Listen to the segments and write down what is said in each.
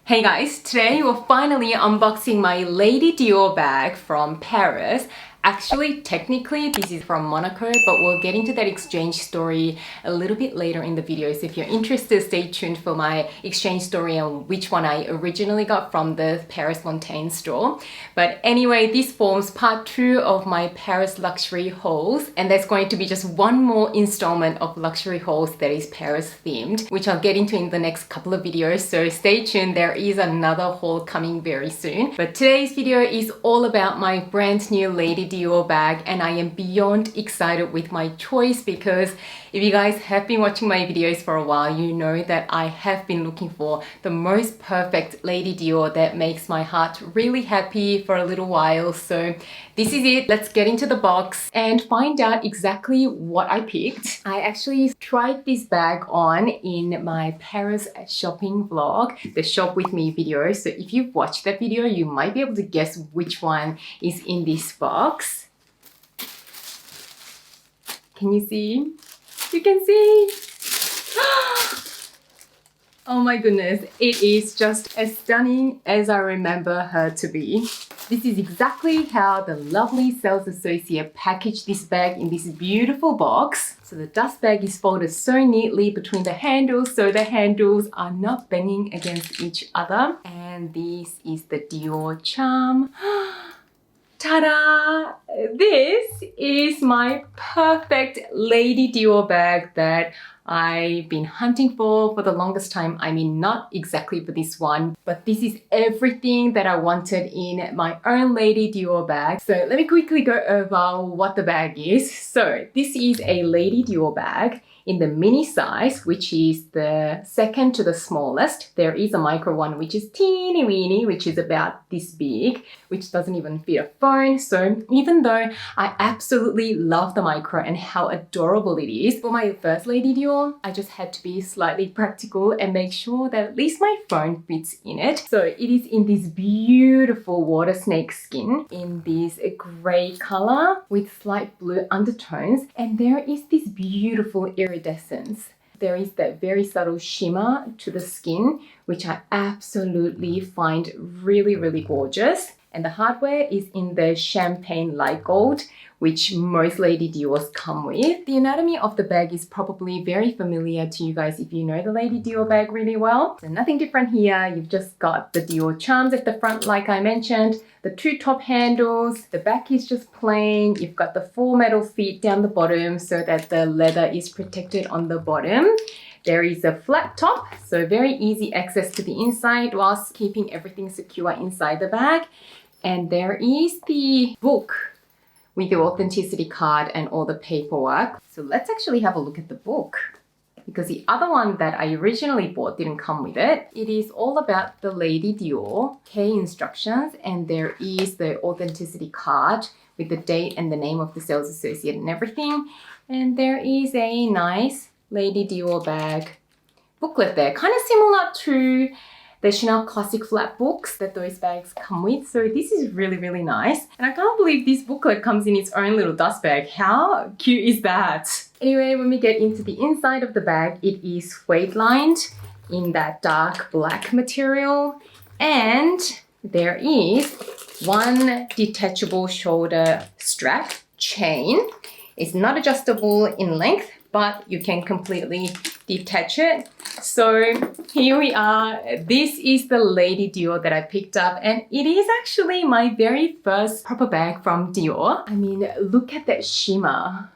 Hey guys, today we're finally unboxing my Lady Dior bag from Paris. Actually, technically this is from Monaco, but we'll get into that exchange story a little bit later in the video. So if you're interested, stay tuned for my exchange story on which one I originally got from the Paris Montaigne store. But anyway, this forms part 2 of my Paris luxury hauls, and there's going to be just one more installment of luxury hauls that is Paris themed, which I'll get into in the next couple of videos. So stay tuned, there is another haul coming very soon. But today's video is all about my brand new Lady Dior bag, and I am beyond excited with my choice because if you guys have been watching my videos for a while, you know that I have been looking for the most perfect Lady Dior that makes my heart really happy for a little while. So this is it. Let's get into the box and find out exactly what I picked. I actually tried this bag on in my Paris shopping vlog, the shop with me video. So if you've watched that video, you might be able to guess which one is in this box. Can you see? You can see. Oh my goodness, it is just as stunning as I remember her to be. This is exactly how the lovely sales associate packaged this bag in this beautiful box. So the dust bag is folded so neatly between the handles so the handles are not banging against each other. And this is the Dior charm. Ta-da! This is my perfect Lady Dior bag that I've been hunting for the longest time. I mean, not exactly for this one, but this is everything that I wanted in my own Lady Dior bag. So let me quickly go over what the bag is. So this is a Lady Dior bag in the mini size, which is the second to the smallest. There is a micro one, which is teeny weeny, which is about this big, which doesn't even fit a phone. So even though I absolutely love the micro and how adorable it is, for my first Lady Dior, I just had to be slightly practical and make sure that at least my phone fits in it. So it is in this beautiful water snake skin in this grey color with slight blue undertones. And there is this beautiful iridescence. There is that very subtle shimmer to the skin, which I absolutely find really, really gorgeous. And the hardware is in the champagne light gold, which most Lady Dior's come with. The anatomy of the bag is probably very familiar to you guys if you know the Lady Dior bag really well. So nothing different here. You've just got the Dior charms at the front, like I mentioned, the 2 top handles, the back is just plain. You've got the 4 metal feet down the bottom so that the leather is protected on the bottom. There is a flat top, so very easy access to the inside whilst keeping everything secure inside the bag. And there is the book with the authenticity card and all the paperwork. So let's actually have a look at the book, because the other one that I originally bought didn't come with it. It is all about the Lady Dior K instructions, and there is the authenticity card with the date and the name of the sales associate and everything. And there is a nice Lady Dior bag booklet there, kind of similar to the Chanel Classic flat books that those bags come with. So this is really, really nice. And I can't believe this booklet comes in its own little dust bag. How cute is that? Anyway, when we get into the inside of the bag, it is suede lined in that dark black material. And there is one detachable shoulder strap chain. It's not adjustable in length, but you can completely detach it. So here we are. This is the Lady Dior that I picked up, and it is actually my very first proper bag from Dior. I mean, look at that shimmer.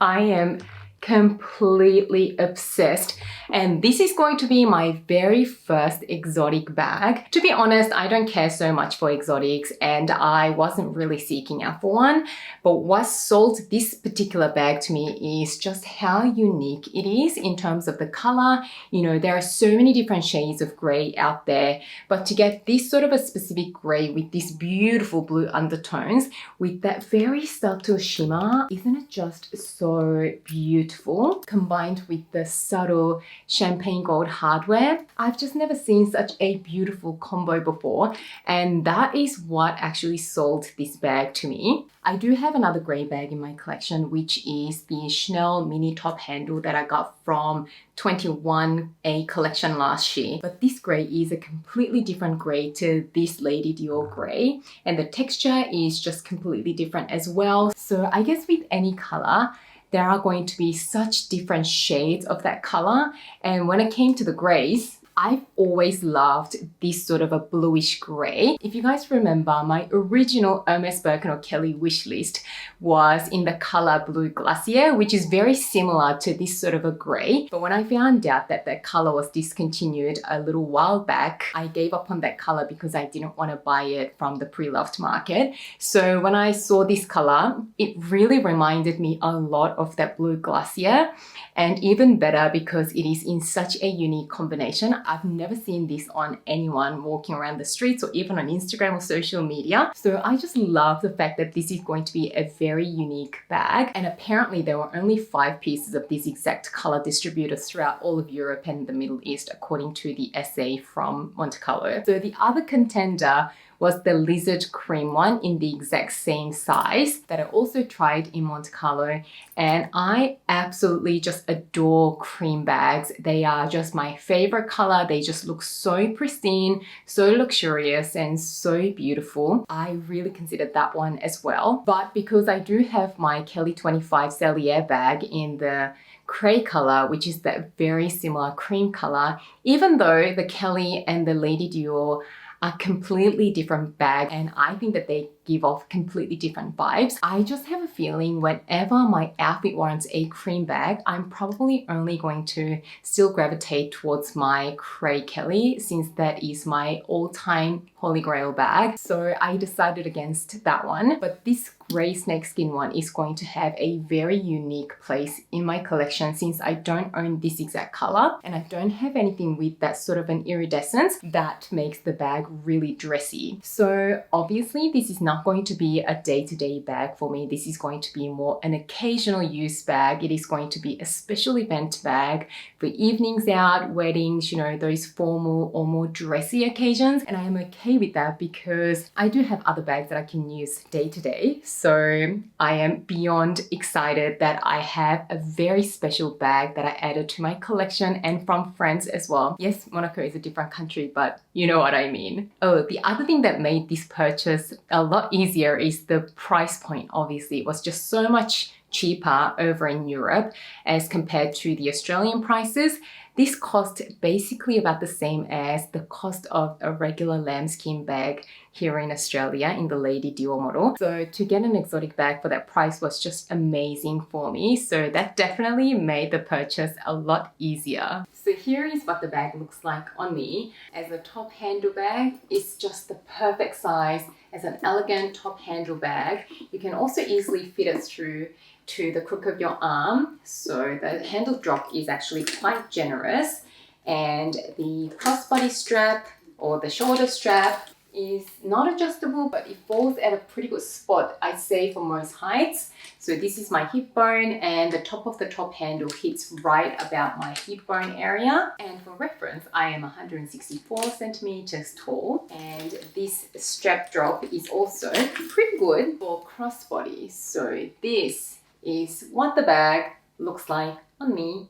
I am completely obsessed, and this is going to be my very first exotic bag. To be honest, I don't care so much for exotics and I wasn't really seeking out for one, but what sold this particular bag to me is just how unique it is in terms of the color. You know, there are so many different shades of gray out there, but to get this sort of a specific gray with these beautiful blue undertones with that very subtle shimmer, isn't it just so beautiful? beautiful, combined with the subtle champagne gold hardware. I've just never seen such a beautiful combo before, and that is what actually sold this bag to me. I do have another grey bag in my collection, which is the Chanel mini top handle that I got from 21A collection last year. But this grey is a completely different grey to this Lady Dior grey, and the texture is just completely different as well. So I guess with any color, there are going to be such different shades of that color. And when it came to the greys, I've always loved this sort of a bluish grey. If you guys remember, my original Hermes Birkenau Kelly wishlist was in the color Blue Glacier, which is very similar to this sort of a grey. But when I found out that that color was discontinued a little while back, I gave up on that color because I didn't want to buy it from the pre-loved market. So when I saw this color, it really reminded me a lot of that Blue Glacier, and even better because it is in such a unique combination. I've never seen this on anyone walking around the streets or even on Instagram or social media. So I just love the fact that this is going to be a very unique bag. And apparently there were only 5 pieces of this exact color distributed throughout all of Europe and the Middle East, according to the essay from Monte Carlo. So the other contender was the lizard cream one in the exact same size that I also tried in Monte Carlo. And I absolutely just adore cream bags. They are just my favorite color. They just look so pristine, so luxurious, and so beautiful. I really considered that one as well. But because I do have my Kelly 25 Cellier bag in the cray color, which is that very similar cream color, even though the Kelly and the Lady Dior are completely different bags, and I think that they give off completely different vibes. I just have a feeling whenever my outfit warrants a cream bag, I'm probably only going to still gravitate towards my Cray Kelly, since that is my all-time holy grail bag. So I decided against that one. But this grey snakeskin one is going to have a very unique place in my collection, since I don't own this exact color and I don't have anything with that sort of an iridescence that makes the bag really dressy. So obviously this is not going to be a day-to-day bag for me. This is going to be more an occasional use bag. It is going to be a special event bag for evenings out, weddings, you know, those formal or more dressy occasions. And I am okay with that because I do have other bags that I can use day to day. So I am beyond excited that I have a very special bag that I added to my collection, and from friends as well. Yes, Monaco is a different country, but you know what I mean. Oh, the other thing that made this purchase a lot easier is the price point. Obviously, it was just so much cheaper over in Europe as compared to the Australian prices. This cost basically about the same as the cost of a regular lambskin bag here in Australia in the Lady Dior model. So to get an exotic bag for that price was just amazing for me. So that definitely made the purchase a lot easier. So here is what the bag looks like on me. As a top handle bag, it's just the perfect size as an elegant top handle bag. You can also easily fit it through to the crook of your arm. So the handle drop is actually quite generous, and the crossbody strap or the shoulder strap is not adjustable, but it falls at a pretty good spot, I'd say, for most heights. So this is my hip bone, and the top of the top handle hits right about my hip bone area. And for reference, I am 164 centimeters tall, and this strap drop is also pretty good for crossbody. So this is what the bag looks like on me.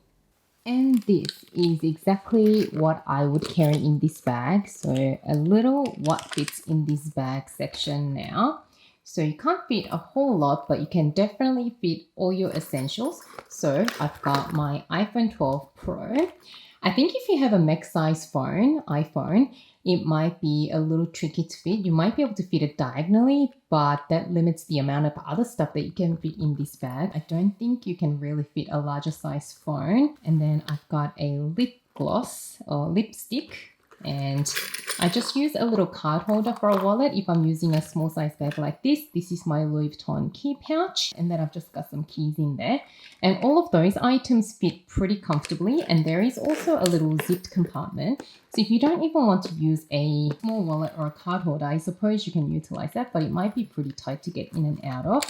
And this is exactly what I would carry in this bag. So a little what fits in this bag section now. So you can't fit a whole lot, but you can definitely fit all your essentials. So I've got my iPhone 12 Pro. I think if you have a max size iPhone, it might be a little tricky to fit. You might be able to fit it diagonally, but that limits the amount of other stuff that you can fit in this bag. I don't think you can really fit a larger size phone. And then I've got a lip gloss or lipstick, and I just use a little card holder for a wallet if I'm using a small size bag like this. This is my Louis Vuitton key pouch, and then I've just got some keys in there. And all of those items fit pretty comfortably, and there is also a little zipped compartment. So if you don't even want to use a small wallet or a card holder, I suppose you can utilize that, but it might be pretty tight to get in and out of.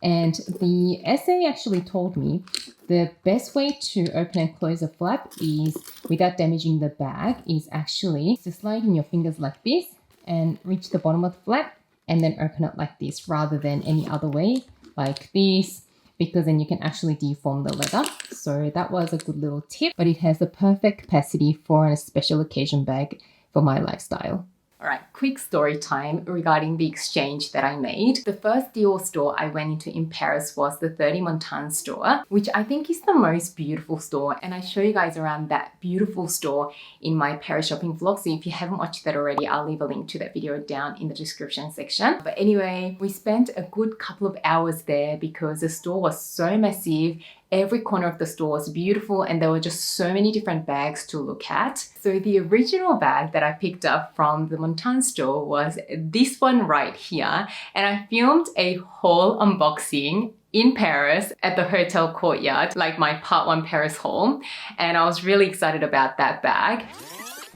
And the essay actually told me the best way to open and close a flap is, without damaging the bag, is actually to slide in your fingers like this and reach the bottom of the flap and then open it like this rather than any other way like this, because then you can actually deform the leather. So that was a good little tip, but it has the perfect capacity for a special occasion bag for my lifestyle. All right, quick story time regarding the exchange that I made. The first Dior store I went into in Paris was the 30 Montaigne store, which I think is the most beautiful store. And I show you guys around that beautiful store in my Paris shopping vlog. So if you haven't watched that already, I'll leave a link to that video down in the description section. But anyway, we spent a good couple of hours there because the store was so massive. Every corner of the store was beautiful and there were just so many different bags to look at. So the original bag that I picked up from the Montaigne store was this one right here. And I filmed a whole unboxing in Paris at the hotel courtyard, like my part 1 Paris haul. And I was really excited about that bag.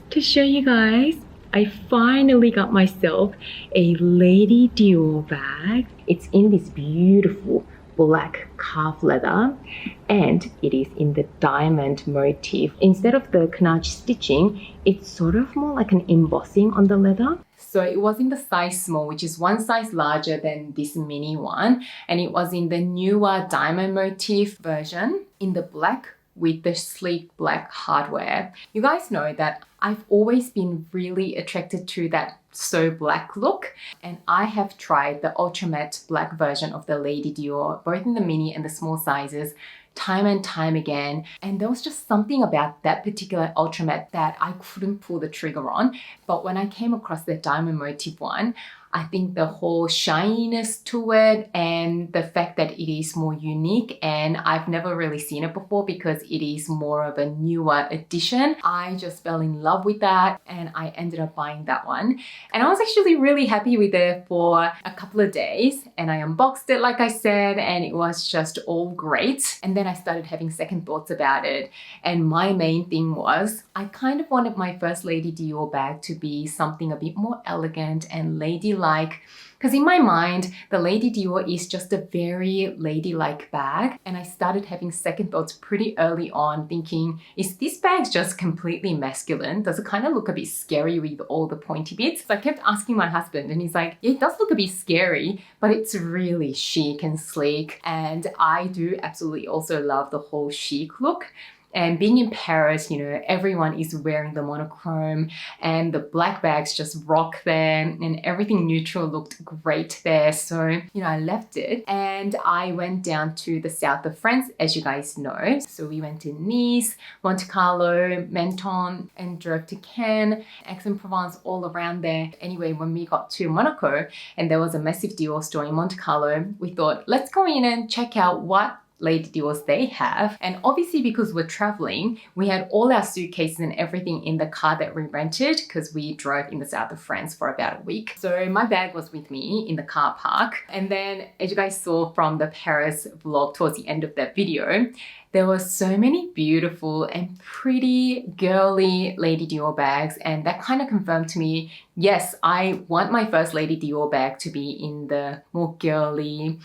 To show you guys, I finally got myself a Lady Dior bag. It's in this beautiful black calf leather and it is in the diamond motif. Instead of the canage stitching, it's sort of more like an embossing on the leather. So it was in the size small, which is one size larger than this mini one, and it was in the newer diamond motif version in the black with the sleek black hardware. You guys know that I've always been really attracted to that so black look, and I have tried the ultra matte black version of the Lady Dior, both in the mini and the small sizes, time and time again, and there was just something about that particular ultra matte that I couldn't pull the trigger on. But when I came across the diamond motif one, I think the whole shininess to it and the fact that it is more unique, and I've never really seen it before because it is more of a newer edition. I just fell in love with that and I ended up buying that one. And I was actually really happy with it for a couple of days, and I unboxed it like I said, and it was just all great. And then I started having second thoughts about it, and my main thing was I kind of wanted my first Lady Dior bag to be something a bit more elegant and ladylike, because in my mind the Lady Dior is just a very ladylike bag, and I started having second thoughts pretty early on, thinking, is this bag just completely masculine? Does it kind of look a bit scary with all the pointy bits? So I kept asking my husband and he's like, yeah, it does look a bit scary, but it's really chic and sleek, and I do absolutely also love the whole chic look. And being in Paris, you know, everyone is wearing the monochrome and the black bags just rock there, and everything neutral looked great there. So, you know, I left it and I went down to the south of France, as you guys know. So we went to Nice, Monte Carlo, Menton, and drove to Cannes, Aix-en-Provence, all around there. Anyway, when we got to Monaco and there was a massive Dior store in Monte Carlo, we thought, let's go in and check out what Lady Dior's they have. And obviously because we're traveling, we had all our suitcases and everything in the car that we rented because we drove in the south of France for about a week. So my bag was with me in the car park. And then as you guys saw from the Paris vlog towards the end of that video, there were so many beautiful and pretty girly Lady Dior bags, and that kind of confirmed to me, yes, I want my first Lady Dior bag to be in the more girly,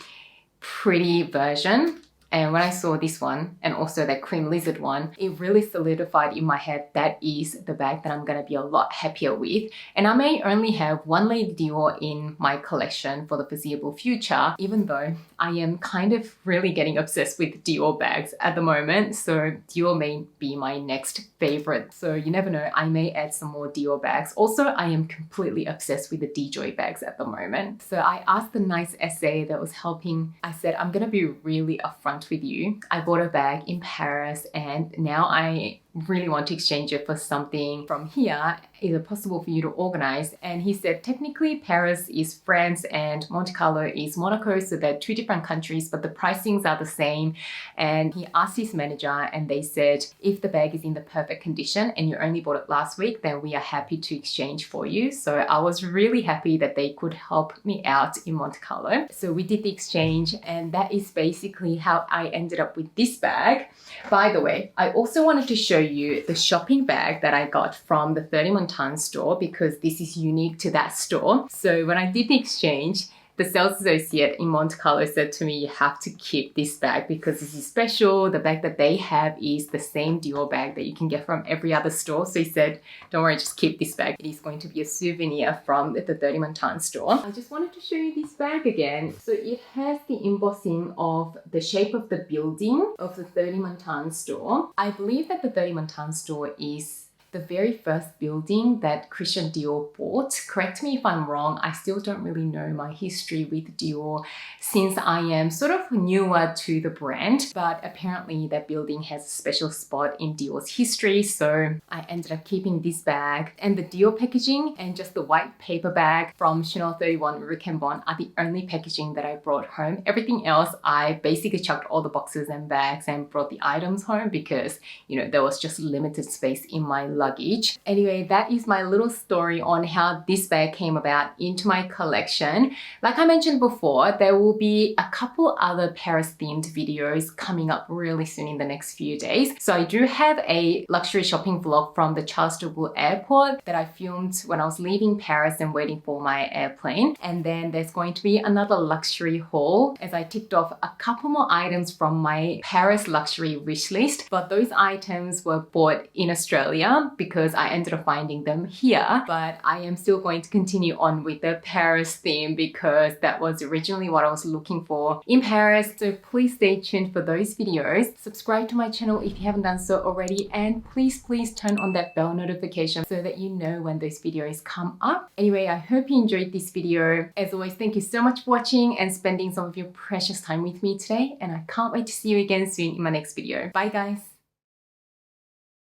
pretty version. And when I saw this one and also that cream lizard one, it really solidified in my head that is the bag that I'm going to be a lot happier with. And I may only have one Lady Dior in my collection for the foreseeable future, even though I am kind of really getting obsessed with Dior bags at the moment. So Dior may be my next favorite. So you never know, I may add some more Dior bags. Also, I am completely obsessed with the DJoy bags at the moment. So I asked the nice essay that was helping. I said, I'm going to be really upfront with you. I bought a bag in Paris and now I really want to exchange it for something from here. Is it possible for you to organize? And he said, technically Paris is France and Monte Carlo is Monaco, so they're two different countries, but the pricings are the same. And he asked his manager and they said, if the bag is in the perfect condition and you only bought it last week, then we are happy to exchange for you. So I was really happy that they could help me out in Monte Carlo. So we did the exchange, and that is basically how I ended up with this bag. By the way, I also wanted to show you the shopping bag that I got from the 30 Montaigne store because this is unique to that store. So when I did the exchange, the sales associate in Monte Carlo said to me, you have to keep this bag because this is special. The bag that they have is the same Dior bag that you can get from every other store. So he said, don't worry, just keep this bag. It is going to be a souvenir from the 30 Montan store. I just wanted to show you this bag again. So it has the embossing of the shape of the building of the 30 Montan store. I believe that the 30 Montan store is the very first building that Christian Dior bought. Correct me if I'm wrong, I still don't really know my history with Dior since I am sort of newer to the brand, but apparently that building has a special spot in Dior's history, so I ended up keeping this bag. And the Dior packaging and just the white paper bag from Chanel 31 Rue Cambon are the only packaging that I brought home. Everything else, I basically chucked all the boxes and bags and brought the items home because, you know, there was just limited space in my luggage. Anyway, that is my little story on how this bag came about into my collection. Like I mentioned before, there will be a couple other Paris themed videos coming up really soon in the next few days. So I do have a luxury shopping vlog from the Charles de Gaulle airport that I filmed when I was leaving Paris and waiting for my airplane. And then there's going to be another luxury haul as I ticked off a couple more items from my Paris luxury wish list. But those items were bought in Australia because I ended up finding them here. But I am still going to continue on with the Paris theme because that was originally what I was looking for in Paris. So please stay tuned for those videos. Subscribe to my channel if you haven't done so already, and please turn on that bell notification so that you know when those videos come up. Anyway, I hope you enjoyed this video. As always, thank you so much for watching and spending some of your precious time with me today, and I can't wait to see you again soon in my next video. Bye guys!